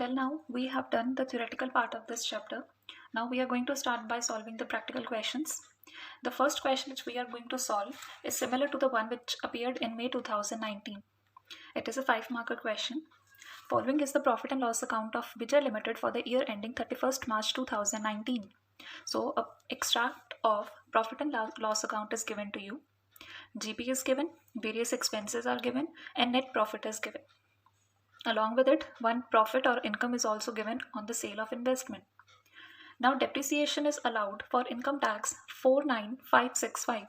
Till now, we have done the theoretical part of this chapter. Now we are going to start by solving the practical questions. The first question which we are going to solve is similar to the one which appeared in May 2019. It is a 5-marker question. Following is the profit and loss account of Vijay Limited for the year ending 31st March 2019. So, a extract of profit and loss account is given to you. GP is given, various expenses are given, and net profit is given. Along with it, one profit or income is also given on the sale of investment. Now depreciation is allowed for income tax 49565.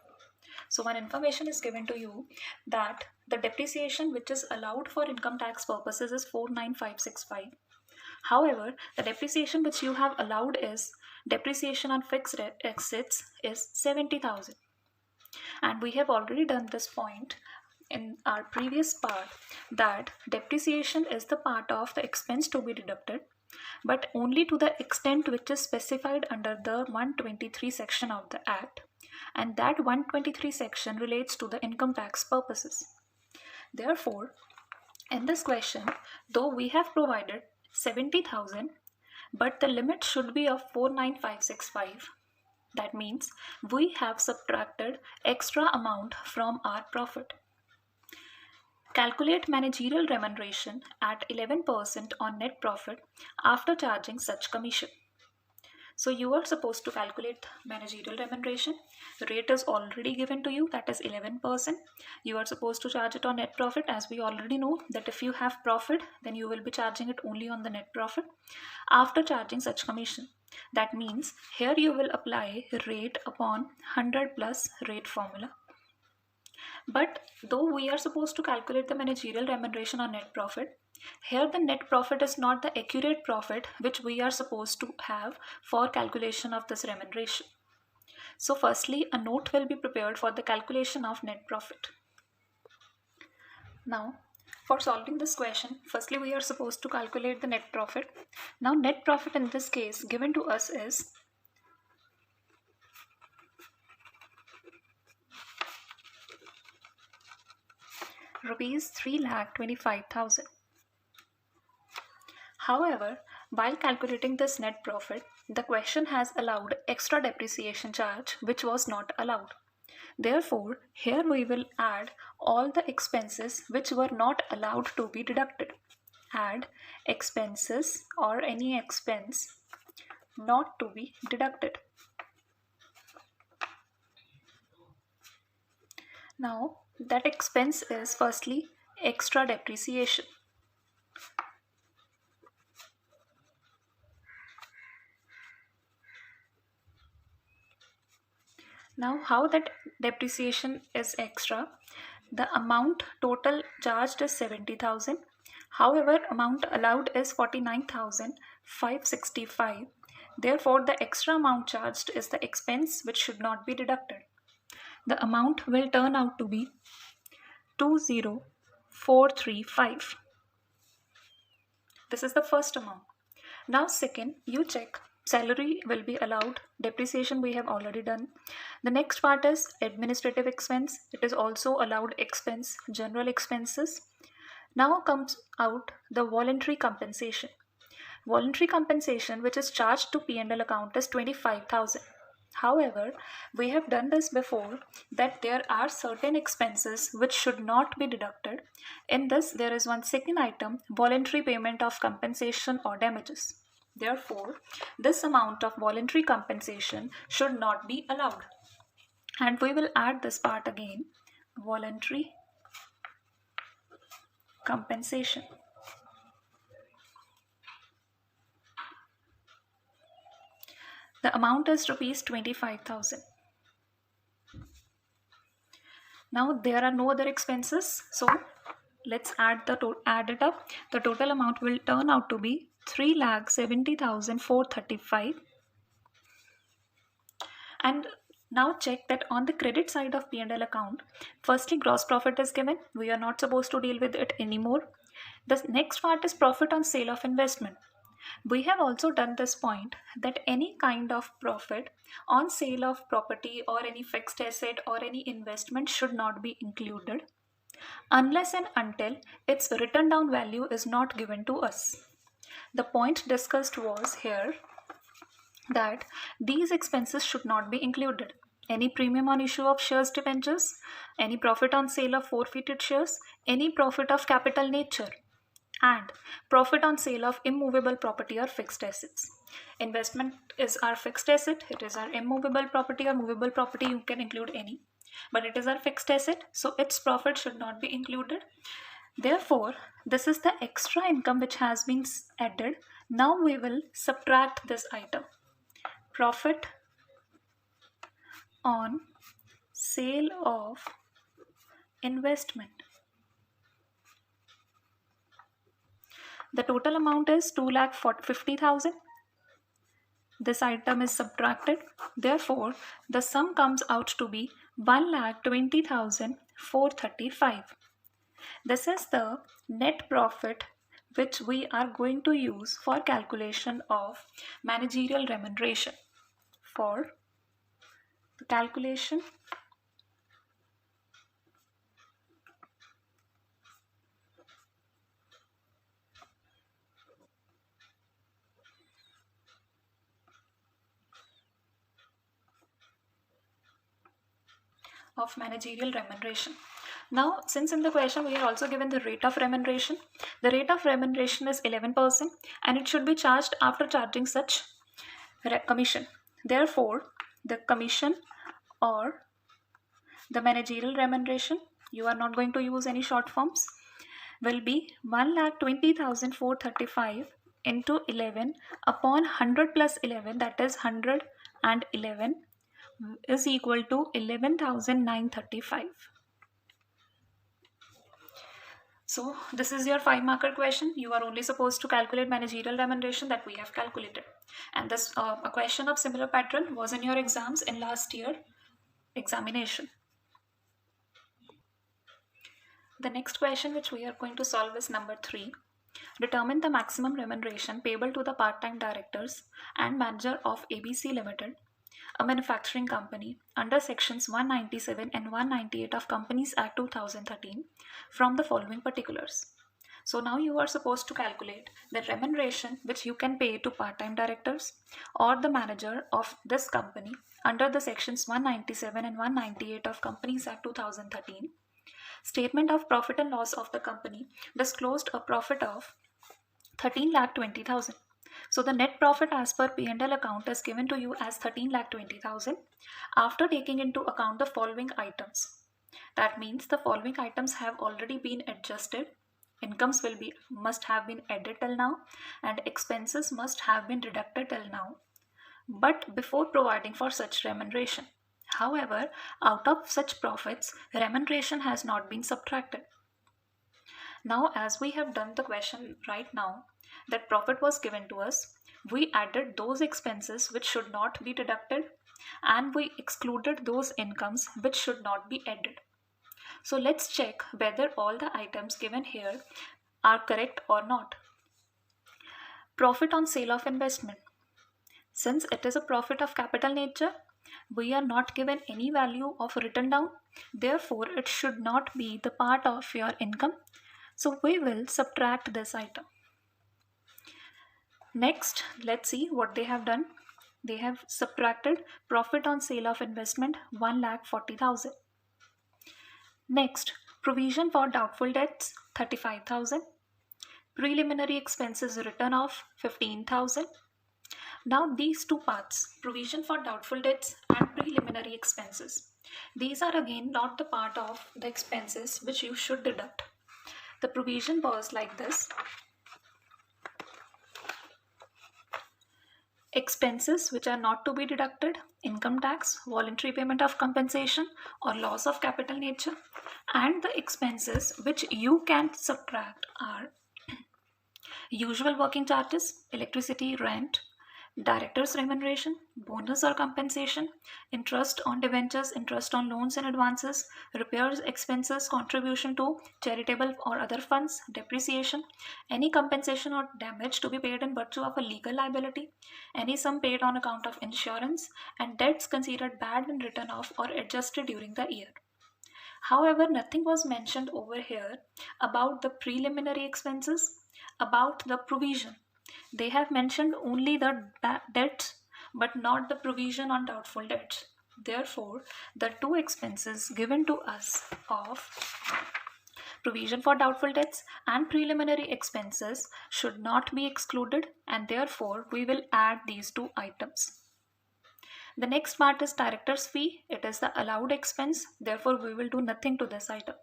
So one information is given to you that the depreciation which is allowed for income tax purposes is 49565. However, the depreciation which you have allowed is depreciation on fixed assets is 70,000. And we have already done this point in our previous part that depreciation is the part of the expense to be deducted, but only to the extent which is specified under the 123 section of the Act, and that 123 section relates to the income tax purposes. Therefore, in this question, though we have provided 70,000, but the limit should be of 49565. That means we have subtracted extra amount from our profit. Calculate managerial remuneration at 11% on net profit after charging such commission. So you are supposed to calculate managerial remuneration. The rate is already given to you, that is 11%. You are supposed to charge it on net profit, as we already know that if you have profit, then you will be charging it only on the net profit after charging such commission. That means here you will apply rate upon 100 plus rate formula. But though we are supposed to calculate the managerial remuneration on net profit, here the net profit is not the accurate profit which we are supposed to have for calculation of this remuneration. So firstly, a note will be prepared for the calculation of net profit. Now, for solving this question, firstly we are supposed to calculate the net profit. Now net profit in this case given to us is rupees 3,25,000. However, while calculating this net profit, the question has allowed extra depreciation charge which was not allowed. Therefore, here we will add all the expenses which were not allowed to be deducted. Add expenses or any expense not to be deducted. Now, that expense is firstly extra depreciation. Now, how that depreciation is extra? The amount total charged is 70,000. However, amount allowed is 49,565. Therefore, the extra amount charged is the expense which should not be deducted. The amount will turn out to be 20,435. This is the first amount. Now second, you check. Salary will be allowed. Depreciation we have already done. The next part is administrative expense. It is also allowed expense, general expenses. Now comes out the voluntary compensation. Voluntary compensation which is charged to P&L account is 25,000. However, we have done this before that there are certain expenses which should not be deducted. In this, there is one second item, voluntary payment of compensation or damages. Therefore, this amount of voluntary compensation should not be allowed. And we will add this part again, voluntary compensation. The amount is rupees 25,000. Now there are no other expenses, so let's add it up. The total amount will turn out to be 3,70,435. And now check that on the credit side of P&L account, firstly gross profit is given. We are not supposed to deal with it anymore. The next part is profit on sale of investment. We have also done this point that any kind of profit on sale of property or any fixed asset or any investment should not be included unless and until its written down value is not given to us. The point discussed was here that these expenses should not be included. Any premium on issue of shares debentures, any profit on sale of forfeited shares, any profit of capital nature, and profit on sale of immovable property or fixed assets. Investment is our fixed asset, it is our immovable property or movable property, you can include any, but it is our fixed asset, so its profit should not be included. Therefore, this is the extra income which has been added. Now we will subtract this item. Profit on sale of investment. The total amount is 2,50,000. This item is subtracted. Therefore, the sum comes out to be 1,20,435. This is the net profit which we are going to use for calculation of managerial remuneration. For the calculation of managerial remuneration. Now, since in the question we are also given the rate of remuneration, the rate of remuneration is 11% and it should be charged after charging such commission. Therefore, the commission or the managerial remuneration, you are not going to use any short forms, will be 1,20,435 into 11 upon 100 plus 11, that is 111, is equal to 11,935. So this is your 5-marker question. You are only supposed to calculate managerial remuneration that we have calculated. And this a question of similar pattern was in your exams in last year examination. The next question which we are going to solve is number 3. Determine the maximum remuneration payable to the part-time directors and manager of ABC Limited, a manufacturing company, under sections 197 and 198 of Companies Act 2013 from the following particulars. So now you are supposed to calculate the remuneration which you can pay to part-time directors or the manager of this company under the sections 197 and 198 of Companies Act 2013. Statement of profit and loss of the company disclosed a profit of 13,20,000. So the net profit as per P&L account is given to you as 13,20,000 after taking into account the following items. That means the following items have already been adjusted. Incomes must have been added till now and expenses must have been deducted till now, but before providing for such remuneration. However, out of such profits, remuneration has not been subtracted. Now, as we have done the question right now, that profit was given to us, we added those expenses which should not be deducted and we excluded those incomes which should not be added. So let's check whether all the items given here are correct or not. Profit on sale of investment. Since it is a profit of capital nature, we are not given any value of written down. Therefore, it should not be the part of your income. So we will subtract this item. Next, let's see what they have done. They have subtracted profit on sale of investment 1,40,000. Next, provision for doubtful debts 35,000. Preliminary expenses written off 15,000. Now these two parts, provision for doubtful debts and preliminary expenses, these are again not the part of the expenses which you should deduct. The provision was like this. Expenses which are not to be deducted: income tax, voluntary payment of compensation or loss of capital nature, and the expenses which you can subtract are usual working charges, electricity, rent, director's remuneration, bonus or compensation, interest on debentures, interest on loans and advances, repairs expenses, contribution to charitable or other funds, depreciation, any compensation or damage to be paid in virtue of a legal liability, any sum paid on account of insurance, and debts considered bad and written off or adjusted during the year. However, nothing was mentioned over here about the preliminary expenses, about the provision. They have mentioned only the debts but not the provision on doubtful debts. Therefore, the two expenses given to us of provision for doubtful debts and preliminary expenses should not be excluded, and therefore we will add these two items. The next part is director's fee. It is the allowed expense, therefore we will do nothing to this item.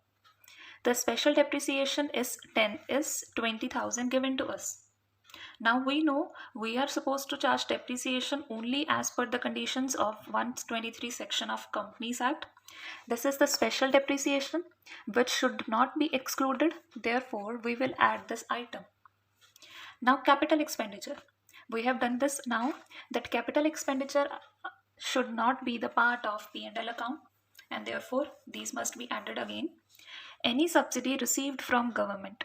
The special depreciation is 20,000 given to us. Now we know we are supposed to charge depreciation only as per the conditions of 123 section of Companies Act. This is the special depreciation which should not be excluded. Therefore, we will add this item. Now capital expenditure. We have done this now that capital expenditure should not be the part of P&L account, and therefore these must be added again. Any subsidy received from government.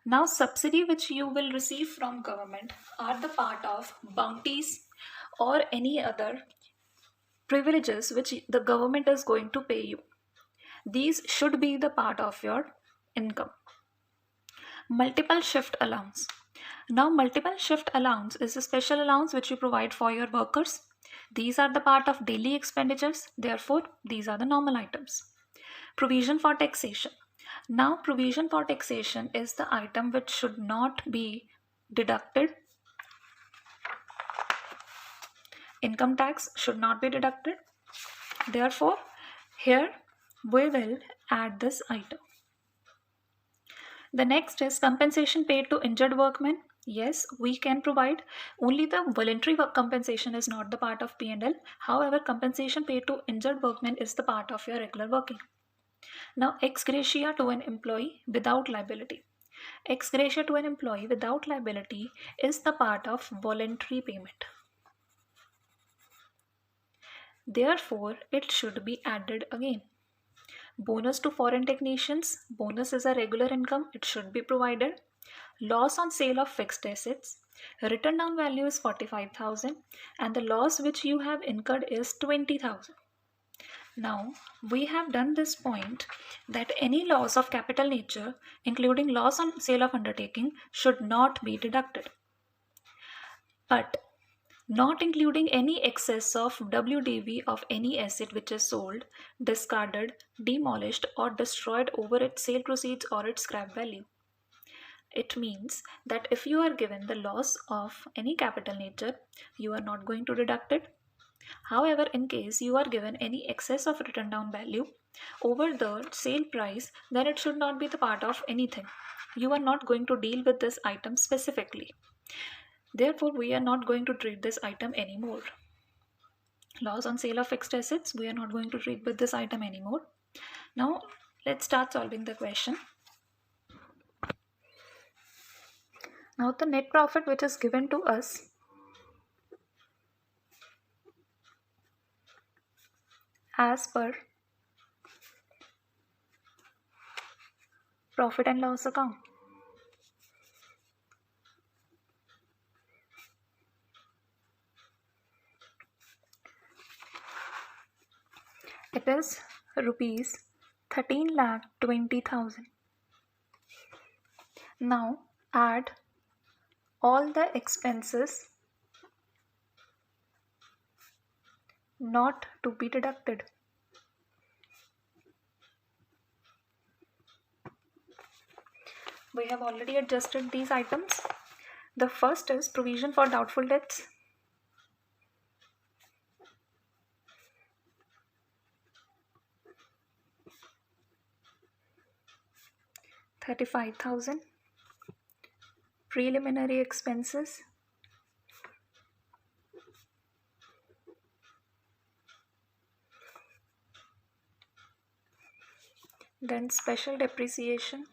Now subsidy which you will receive from government are the part of bounties or any other privileges which the government is going to pay you. These should be the part of your income. Multiple shift allowance. Now multiple shift allowance is a special allowance which you provide for your workers. These are the part of daily expenditures, therefore these are the normal items. Provision for taxation. Now provision for taxation is the item which should not be deducted. Income tax should not be deducted. Therefore, here we will add this item. The next is compensation paid to injured workmen. Yes, we can provide. Only the voluntary work compensation is not the part of P&L. However, compensation paid to injured workmen is the part of your regular working. Now, ex gratia to an employee without liability. Ex gratia to an employee without liability is the part of voluntary payment. Therefore, it should be added again. Bonus to foreign technicians. Bonus is a regular income. It should be provided. Loss on sale of fixed assets. Written down value is 45,000 and the loss which you have incurred is 20,000. Now, we have done this point that any loss of capital nature, including loss on sale of undertaking, should not be deducted. But not including any excess of WDV of any asset which is sold, discarded, demolished, or destroyed over its sale proceeds or its scrap value. It means that if you are given the loss of any capital nature, you are not going to deduct it. However, in case you are given any excess of written down value over the sale price, then it should not be the part of anything. You are not going to deal with this item specifically. Therefore, we are not going to treat this item anymore. Loss on sale of fixed assets, we are not going to treat with this item anymore. Now, let's start solving the question. Now, the net profit which is given to us as per profit and loss account. It is rupees 13,20,000. Now add all the expenses not to be deducted. We have already adjusted these items. The first is provision for doubtful debts. $35,000. Preliminary expenses. Then special depreciation.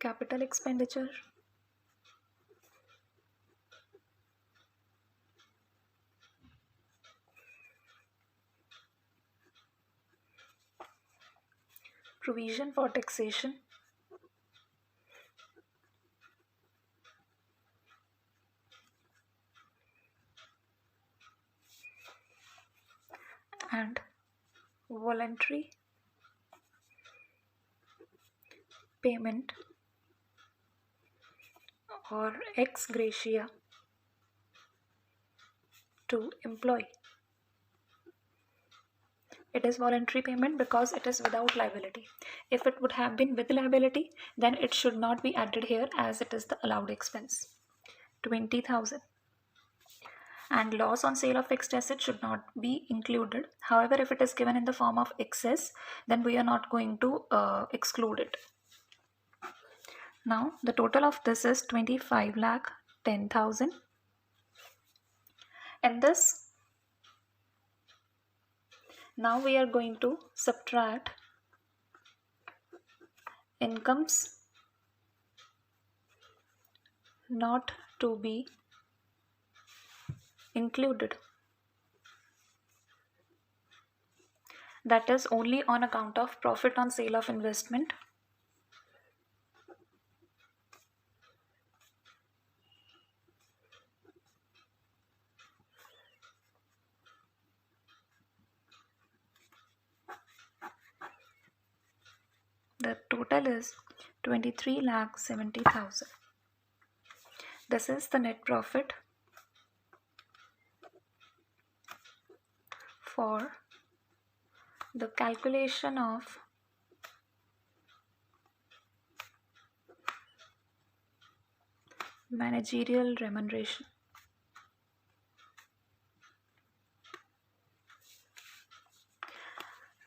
Capital expenditure. Provision for taxation. and voluntary payment or ex gratia to employee. It is voluntary payment because it is without liability. If it would have been with liability, then it should not be added here as it is the allowed expense. 20,000. And loss on sale of fixed assets should not be included. However, if it is given in the form of excess, then we are not going to exclude it. Now the total of this is 25 lakh 10,000. And this, now we are going to subtract incomes not to be included. That is only on account of profit on sale of investment. The total is 23 lakh 70,000. This is the net profit for the calculation of managerial remuneration.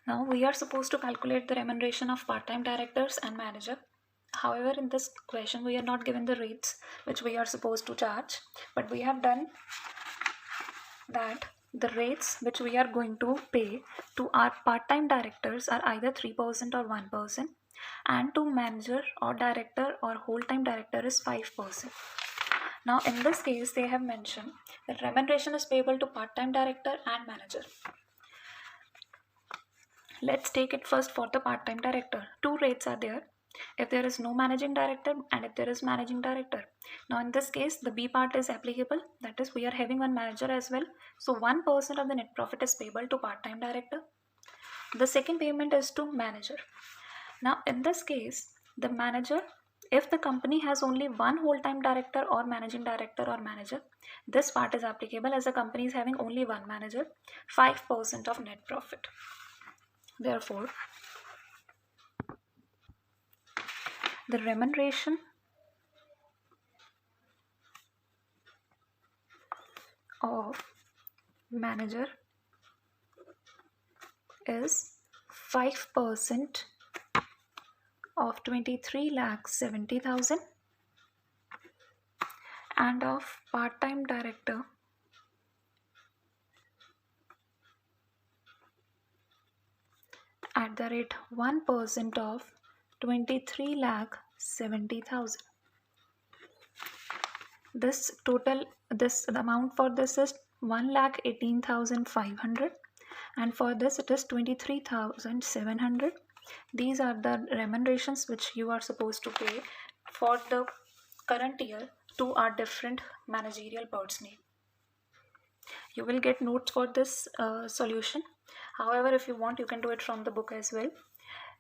Now we are supposed to calculate the remuneration of part-time directors and manager. However, in this question we are not given the rates which we are supposed to charge, but we have done that the rates which we are going to pay to our part-time directors are either 3% or 1%, and to manager or director or whole-time director is 5%. Now in this case they have mentioned that remuneration is payable to part-time director and manager. Let's take it first for the part-time director. Two rates are there if there is no managing director and if there is managing director. Now in this case the B part is applicable, that is we are having one manager as well, so 1% of the net profit is payable to part-time director. The second payment is to manager. Now in this case the manager, if the company has only one whole-time director or managing director or manager, this part is applicable as the company is having only one manager, 5% of net profit. Therefore, the remuneration of manager is 5% of 23 lakh 70,000 and of part-time director at the rate 1% of 23 lakh 70,000. This total, the amount for this is 1,18,500 and for this it is 23,700. These are the remunerations which you are supposed to pay for the current year to our different managerial personnel. You will get notes for this solution. However, if you want, you can do it from the book as well.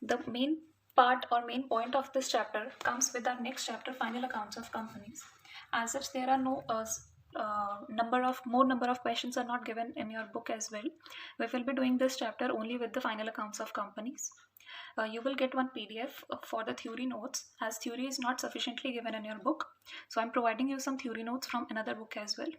The main part or main point of this chapter comes with our next chapter, final accounts of companies. As such, there are no number of questions are not given in your book as well. We will be doing this chapter only with the final accounts of companies. You will get one PDF for the theory notes, as theory is not sufficiently given in your book, so I'm providing you some theory notes from another book as well.